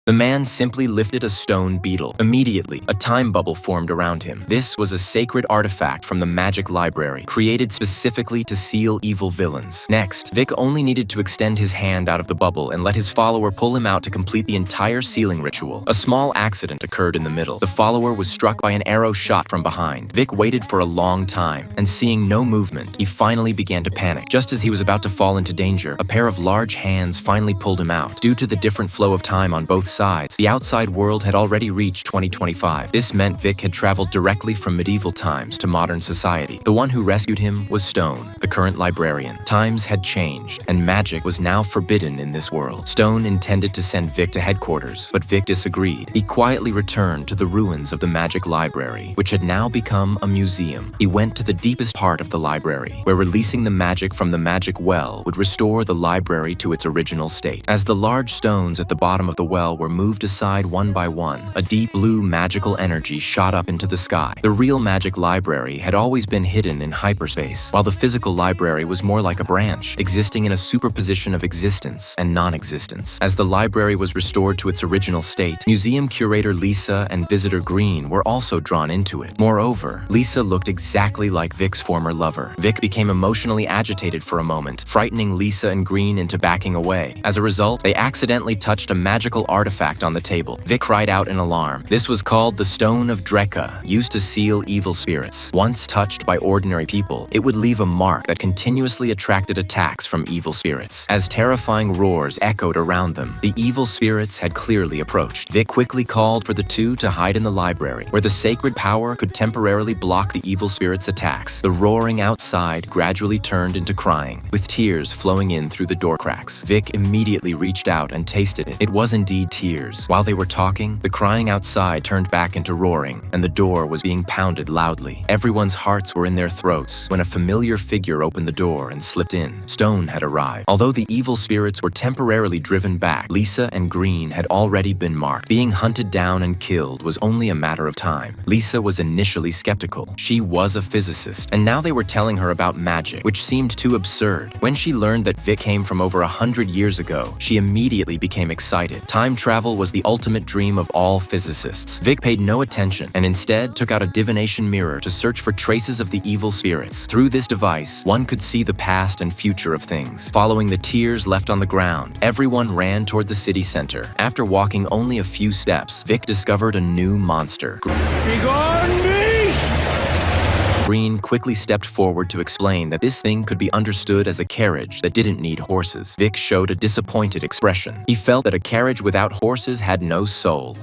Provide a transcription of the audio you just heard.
The man simply lifted a stone beetle. Immediately, a time bubble formed around him. This was a sacred artifact from the magic library, created specifically to seal evil villains. Next, Vic only needed to extend his hand out of the bubble and let his follower pull him out to complete the entire sealing ritual. A small accident occurred in the middle. The follower was struck by an arrow shot from behind. Vic waited for a long time, and seeing no movement, he finally began to panic. Just as he was about to fall into danger, a pair of large hands finally pulled him out. Due to the different flow of time on both sides, the outside world had already reached 2025. This meant Vic had traveled directly from medieval times to modern society. The one who rescued him was Stone, the current librarian. Times had changed, and magic was now forbidden in this world. Stone intended to send Vic to headquarters, but Vic disagreed. He quietly returned to the ruins of the magic library, which had now become a museum. He went to the deepest part of the library, where releasing the magic from the magic well would restore the library to its original state. As the large stones at the bottom of the well were moved aside one by one, a deep blue magical energy shot up into the sky. The real magic library had always been hidden in hyperspace, while the physical library was more like a branch, existing in a superposition of existence and non-existence. As the library was restored to its original state, museum curator Lisa and visitor Green were also drawn into it. Moreover, Lisa looked exactly like Vic's former lover. Vic became emotionally agitated for a moment, frightening Lisa and Green into backing away. As a result, they accidentally touched a magical artifact on the table. Vic cried out in alarm. This was called the Stone of Drekka, used to seal evil spirits. Once touched by ordinary people, it would leave a mark that continuously attracted attacks from evil spirits. As terrifying roars echoed around them, the evil spirits had clearly approached. Vic quickly called for the two to hide in the library, where the sacred power could temporarily block the evil spirits' attacks. The roaring outside gradually turned into crying, with tears flowing in through the door cracks. Vic immediately reached out and tasted it. It was indeed tears. While they were talking, the crying outside turned back into roaring, and the door was being pounded loudly. Everyone's hearts were in their throats when a familiar figure opened the door and slipped in. Stone had arrived. Although the evil spirits were temporarily driven back, Lisa and Green had already been marked. Being hunted down and killed was only a matter of time. Lisa was initially skeptical. She was a physicist, and now they were telling her about magic, which seemed too absurd. When she learned that Vic came from over 100 years ago, she immediately became excited. Time travel was the ultimate dream of all physicists. Vic paid no attention and instead took out a divination mirror to search for traces of the evil spirits. Through this device, one could see the past and future of things. Following the tears left on the ground, everyone ran toward the city center. After walking only a few steps, Vic discovered a new monster. Green quickly stepped forward to explain that this thing could be understood as a carriage that didn't need horses. Vic showed a disappointed expression. He felt that a carriage without horses had no soul.